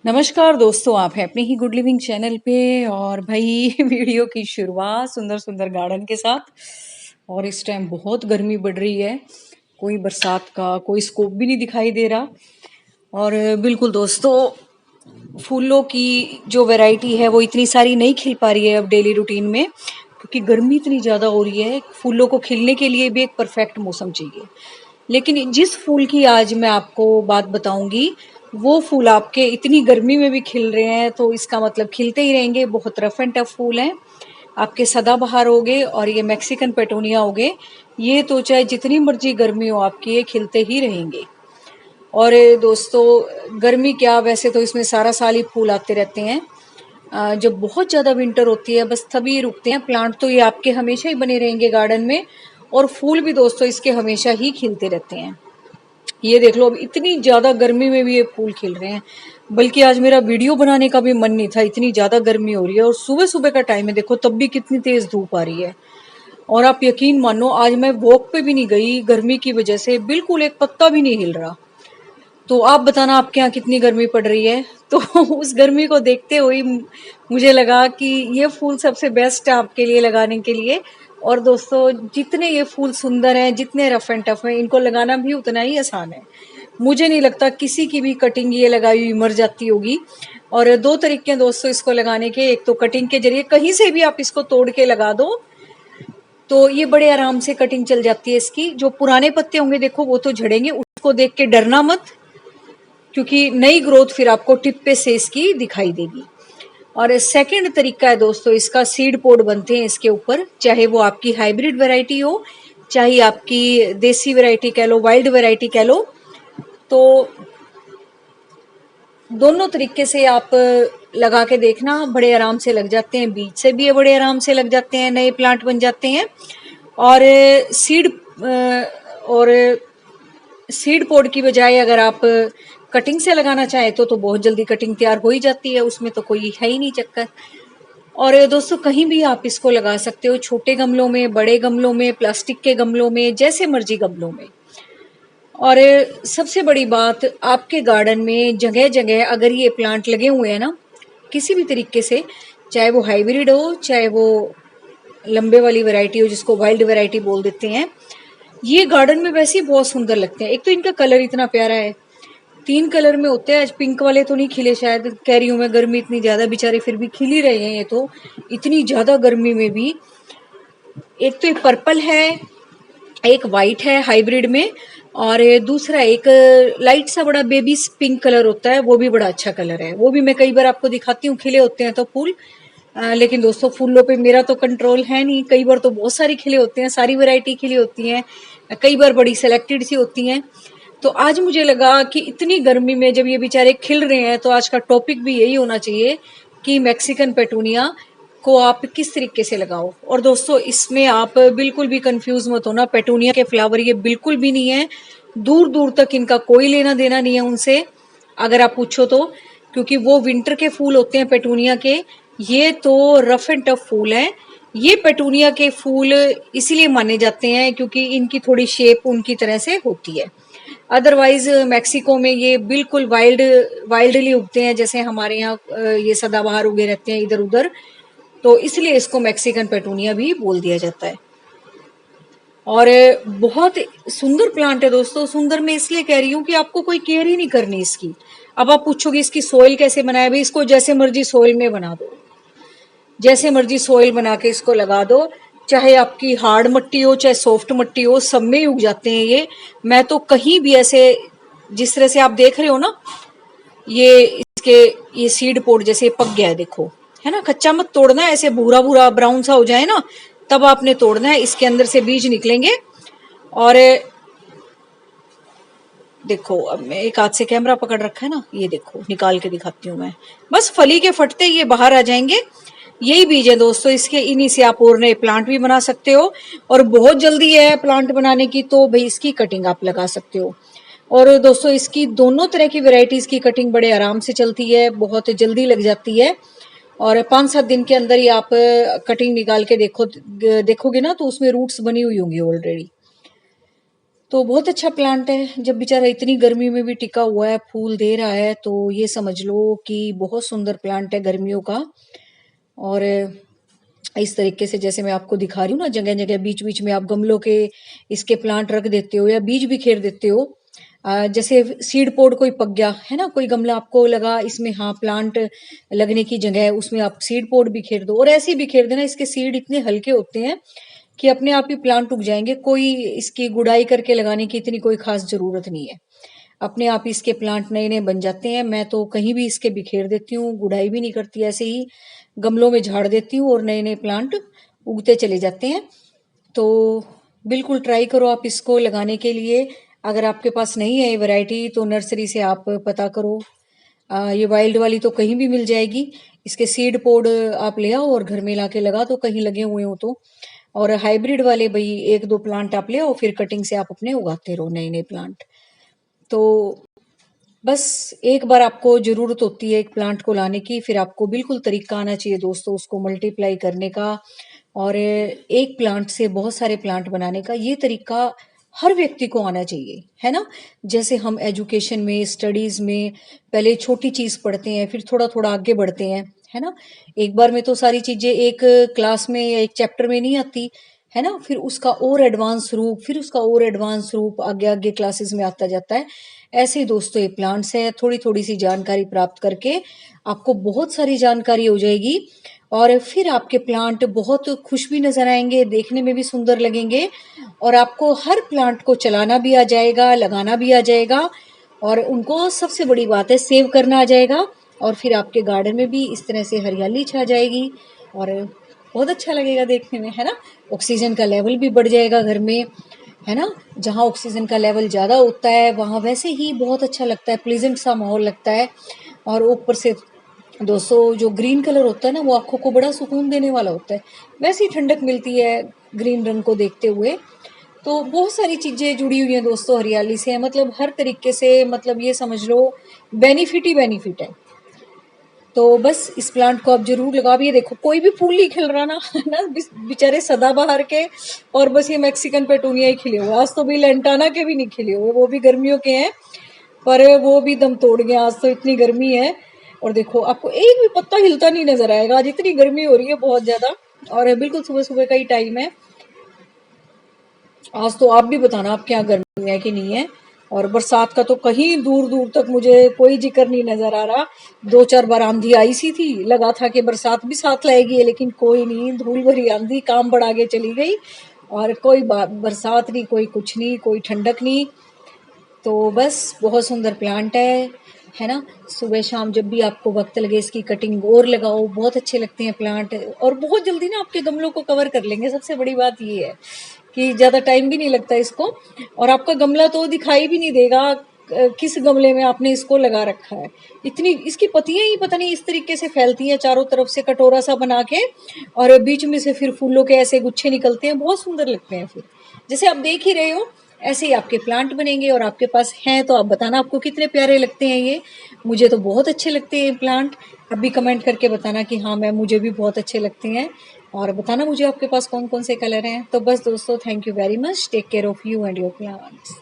नमस्कार दोस्तों, आप हैं अपने ही गुड लिविंग चैनल पे। और भाई वीडियो की शुरुआत सुंदर सुंदर गार्डन के साथ। और इस टाइम बहुत गर्मी बढ़ रही है, कोई बरसात का कोई स्कोप भी नहीं दिखाई दे रहा। और बिल्कुल दोस्तों, फूलों की जो वैरायटी है वो इतनी सारी नहीं खिल पा रही है अब डेली रूटीन में, क्योंकि गर्मी इतनी ज़्यादा हो रही है। फूलों को खिलने के लिए भी एक परफेक्ट मौसम चाहिए। लेकिन जिस फूल की आज मैं आपको बात बताऊंगी, वो फूल आपके इतनी गर्मी में भी खिल रहे हैं, तो इसका मतलब खिलते ही रहेंगे। बहुत रफ एंड टफ फूल हैं आपके, सदाबहार हो गए और ये मैक्सिकन पेटोनिया हो गए। ये तो चाहे जितनी मर्जी गर्मी हो आपकी, ये खिलते ही रहेंगे। और दोस्तों, गर्मी क्या, वैसे तो इसमें सारा साल ही फूल आते रहते हैं। जब बहुत ज़्यादा विंटर होती है बस तभी रुकते हैं। प्लांट तो ये आपके हमेशा ही बने रहेंगे गार्डन में, और फूल भी दोस्तों इसके हमेशा ही खिलते रहते हैं। ये देख लो, अब इतनी ज़्यादा गर्मी में भी ये फूल खिल रहे हैं। बल्कि आज मेरा वीडियो बनाने का भी मन नहीं था, इतनी ज़्यादा गर्मी हो रही है। और सुबह सुबह का टाइम है, देखो तब भी कितनी तेज़ धूप आ रही है। और आप यकीन मानो, आज मैं वॉक पे भी नहीं गई गर्मी की वजह से, बिल्कुल एक पत्ता भी नहीं हिल रहा। तो आप बताना आपके यहाँ कितनी गर्मी पड़ रही है। तो उस गर्मी को देखते हुए मुझे लगा कि ये फूल सबसे बेस्ट है आपके लिए लगाने के लिए। और दोस्तों, जितने ये फूल सुंदर हैं, जितने रफ एंड टफ हैं, इनको लगाना भी उतना ही आसान है। मुझे नहीं लगता किसी की भी कटिंग ये लगाई हुई मर जाती होगी। और दो तरीके हैं दोस्तों इसको लगाने के। एक तो कटिंग के जरिए, कहीं से भी आप इसको तोड़ के लगा दो तो ये बड़े आराम से कटिंग चल जाती है इसकी। जो पुराने पत्ते होंगे देखो, वो तो झड़ेंगे, उसको देख के डरना मत, क्योंकि नई ग्रोथ फिर आपको टिप पे से इसकी दिखाई देगी। और सेकंड तरीका है दोस्तों, इसका सीड पोड बनते हैं इसके ऊपर, चाहे वो आपकी हाइब्रिड वैरायटी हो, चाहे आपकी देसी वैरायटी कह लो, वाइल्ड वैरायटी कह लो। तो दोनों तरीके से आप लगा के देखना, बड़े आराम से लग जाते हैं। बीज से भी ये बड़े आराम से लग जाते हैं, नए प्लांट बन जाते हैं। और सीड और सीड पोड की बजाय अगर आप कटिंग से लगाना चाहें तो बहुत जल्दी कटिंग तैयार हो ही जाती है, उसमें तो कोई है ही नहीं चक्कर। और दोस्तों, कहीं भी आप इसको लगा सकते हो, छोटे गमलों में, बड़े गमलों में, प्लास्टिक के गमलों में, जैसे मर्जी गमलों में। और सबसे बड़ी बात, आपके गार्डन में जगह जगह अगर ये प्लांट लगे हुए हैं ना, किसी भी तरीके से, चाहे वो हाइब्रिड हो, चाहे वो लंबे वाली वैरायटी हो जिसको वाइल्ड वैरायटी बोल देते हैं, ये गार्डन में वैसे ही बहुत सुंदर लगते हैं। एक तो इनका कलर इतना प्यारा है, 3 कलर में होते हैं। आज पिंक वाले तो नहीं खिले, शायद कह रही हूँ मैं, गर्मी इतनी ज्यादा, बेचारे फिर भी खिल ही रहे हैं ये तो इतनी ज्यादा गर्मी में भी। एक तो एक पर्पल है, एक वाइट है हाइब्रिड में, और दूसरा एक लाइट सा बड़ा बेबी पिंक कलर होता है, वो भी बड़ा अच्छा कलर है। वो भी मैं कई बार आपको दिखाती हूँ, खिले होते हैं तो फूल। लेकिन दोस्तों, फूलों पे मेरा तो कंट्रोल है नहीं, कई बार तो बहुत सारी खिले होते हैं, सारी वैरायटी खिली होती हैं, कई बार बड़ी सेलेक्टेड सी होती हैं। तो आज मुझे लगा कि इतनी गर्मी में जब ये बेचारे खिल रहे हैं, तो आज का टॉपिक भी यही होना चाहिए कि मैक्सिकन पेटूनिया को आप किस तरीके से लगाओ। और दोस्तों, इसमें आप बिल्कुल भी कंफ्यूज मत होना, पेटूनिया के फ्लावर ये बिल्कुल भी नहीं है, दूर दूर तक इनका कोई लेना देना नहीं है उनसे, अगर आप पूछो तो। क्योंकि वो विंटर के फूल होते हैं पेटूनिया के, ये तो रफ एंड टफ फूल हैं। ये पेटूनिया के फूल इसीलिए माने जाते हैं क्योंकि इनकी थोड़ी शेप उनकी तरह से होती है। अदरवाइज मैक्सिको में ये बिल्कुल वाइल्डली उगते हैं, जैसे हमारे यहाँ ये सदाबहार उगे रहते हैं इधर उधर। तो इसलिए इसको मैक्सिकन पेटूनिया भी बोल दिया जाता है। और बहुत सुंदर प्लांट है दोस्तों। सुंदर मैं इसलिए कह रही हूँ कि आपको कोई केयर ही नहीं करनी इसकी। अब आप पूछोगे इसकी सोइल कैसे बनाए, भाई इसको जैसे मर्जी सोइल में बना दो, जैसे मर्जी सोइल बना के इसको लगा दो, चाहे आपकी हार्ड मट्टी हो चाहे सॉफ्ट मट्टी हो, सब में ही उग जाते हैं ये। मैं तो कहीं भी ऐसे, जिस तरह से आप देख रहे हो ना, ये इसके ये सीड पोड जैसे पक गया है देखो, है ना। कच्चा मत तोड़ना है, ऐसे भूरा भूरा ब्राउन सा हो जाए ना, तब आपने तोड़ना है। इसके अंदर से बीज निकलेंगे। और देखो, अब मैं एक हाथ से कैमरा पकड़ रखा है ना, ये देखो निकाल के दिखाती हूँ मैं। बस फली के फटते ये बाहर आ जाएंगे। यही बीज है दोस्तों इसके, इन्हीं से आप और नए प्लांट भी बना सकते हो। और बहुत जल्दी है प्लांट बनाने की, तो भाई इसकी कटिंग आप लगा सकते हो। और दोस्तों, इसकी दोनों तरह की वेराइटीज की कटिंग बड़े आराम से चलती है, बहुत जल्दी लग जाती है। और 5-7 दिन के अंदर ही आप कटिंग निकाल के देखोगे ना, तो उसमें रूट्स बनी हुई होंगी ऑलरेडी। तो बहुत अच्छा प्लांट है, जब बेचारा इतनी गर्मी में भी टिका हुआ है, फूल दे रहा है, तो ये समझ लो कि बहुत सुंदर प्लांट है गर्मियों का। और इस तरीके से जैसे मैं आपको दिखा रही हूँ ना, जगह जगह बीच बीच में आप गमलों के इसके प्लांट रख देते हो या बीज बिखेर देते हो। जैसे सीड पोड कोई पक गया है ना, कोई गमला आपको लगा इसमें हाँ प्लांट लगने की जगह है, उसमें आप सीड पोड बिखेर दो और ऐसे ही बिखेर देना। इसके सीड इतने हल्के होते हैं कि अपने आप ही प्लांट उग जाएंगे, कोई इसकी गुड़ाई करके लगाने की इतनी कोई खास जरूरत नहीं है, अपने आप ही इसके प्लांट नए नए बन जाते हैं। मैं तो कहीं भी इसके बिखेर देती हूँ, गुड़ाई भी नहीं करती, ऐसे ही गमलों में झाड़ देती हूँ और नए नए प्लांट उगते चले जाते हैं। तो बिल्कुल ट्राई करो आप इसको लगाने के लिए। अगर आपके पास नहीं है ये वैरायटी तो नर्सरी से आप पता करो। ये वाइल्ड वाली तो कहीं भी मिल जाएगी। इसके सीड पोड आप ले आओ और घर में लाके लगा दो, कहीं लगे हुए हो तो। और हाइब्रिड वाले भाई एक दो प्लांट आप ले आओ, फिर कटिंग से आप अपने उगाते रहो नए नए प्लांट। तो बस एक बार आपको जरूरत होती है एक प्लांट को लाने की, फिर आपको बिल्कुल तरीका आना चाहिए दोस्तों उसको मल्टीप्लाई करने का और एक प्लांट से बहुत सारे प्लांट बनाने का। ये तरीका हर व्यक्ति को आना चाहिए, है ना। जैसे हम एजुकेशन में स्टडीज में पहले छोटी चीज पढ़ते हैं, फिर थोड़ा थोड़ा आगे बढ़ते हैं, है ना। एक बार में तो सारी चीजें एक क्लास में या एक चैप्टर में नहीं आती, है ना। फिर उसका और एडवांस रूप, फिर उसका और एडवांस रूप आगे आगे क्लासेस में आता जाता है। ऐसे ही दोस्तों ये प्लांट्स है, थोड़ी थोड़ी सी जानकारी प्राप्त करके आपको बहुत सारी जानकारी हो जाएगी और फिर आपके प्लांट बहुत खुश भी नजर आएंगे, देखने में भी सुंदर लगेंगे और आपको हर प्लांट को चलाना भी आ जाएगा, लगाना भी आ जाएगा और उनको सबसे बड़ी बात है सेव करना आ जाएगा। और फिर आपके गार्डन में भी इस तरह से हरियाली छा जाएगी और बहुत अच्छा लगेगा देखने में, है ना। ऑक्सीजन का लेवल भी बढ़ जाएगा घर में, है ना। जहाँ ऑक्सीजन का लेवल ज़्यादा होता है वहाँ वैसे ही बहुत अच्छा लगता है, प्लीजेंट सा माहौल लगता है। और ऊपर से दोस्तों जो ग्रीन कलर होता है ना वो आंखों को बड़ा सुकून देने वाला होता है, वैसे ही ठंडक मिलती है ग्रीन रंग को देखते हुए। तो बहुत सारी चीज़ें जुड़ी हुई हैं दोस्तों हरियाली से, मतलब हर तरीके से, मतलब ये समझ लो बेनिफिट ही बेनिफिट है। तो बस इस प्लांट को आप जरूर लगाओ। ये देखो कोई भी फूल नहीं खिल रहा ना, है ना, बेचारे सदाबहार के और बस ये मैक्सिकन पेटूनिया ही खिले हुए। आज तो भी लेंटाना के भी नहीं खिले हुए, वो भी गर्मियों के हैं पर वो भी दम तोड़ गए, आज तो इतनी गर्मी है। और देखो आपको एक भी पत्ता हिलता नहीं नजर आएगा, आज इतनी गर्मी हो रही है बहुत ज्यादा और बिल्कुल सुबह सुबह का ही टाइम है। आज तो आप भी बताना आपके यहाँ गर्मी है कि नहीं है। और बरसात का तो कहीं दूर दूर तक मुझे कोई जिक्र नहीं नजर आ रहा। दो चार बार आंधी आई सी थी, लगा था कि बरसात भी साथ लाएगी, लेकिन कोई नहीं, धूल भरी आंधी काम बढ़ा के चली गई और कोई बरसात नहीं, कोई कुछ नहीं, कोई ठंडक नहीं। तो बस बहुत सुंदर प्लांट है ना। सुबह शाम जब भी आपको वक्त लगे इसकी कटिंग और लगाओ, बहुत अच्छे लगते हैं प्लांट और बहुत जल्दी ना आपके गमलों को कवर कर लेंगे। सबसे बड़ी बात ये है कि ज़्यादा टाइम भी नहीं लगता इसको और आपका गमला तो दिखाई भी नहीं देगा किस गमले में आपने इसको लगा रखा है। इतनी इसकी पत्तियां ही पता नहीं इस तरीके से फैलती हैं चारों तरफ से कटोरा सा बना के और बीच में से फिर फूलों के ऐसे गुच्छे निकलते हैं, बहुत सुंदर लगते हैं। फिर जैसे आप देख ही रहे हो ऐसे ही आपके प्लांट बनेंगे और आपके पास हैं तो आप बताना आपको कितने प्यारे लगते हैं ये। मुझे तो बहुत अच्छे लगते हैं प्लांट। आप भी कमेंट करके बताना कि हाँ मैम मुझे भी बहुत अच्छे लगते हैं और बताना मुझे आपके पास कौन कौन से कलर हैं। तो बस दोस्तों thank you very much, take care of you and your plants.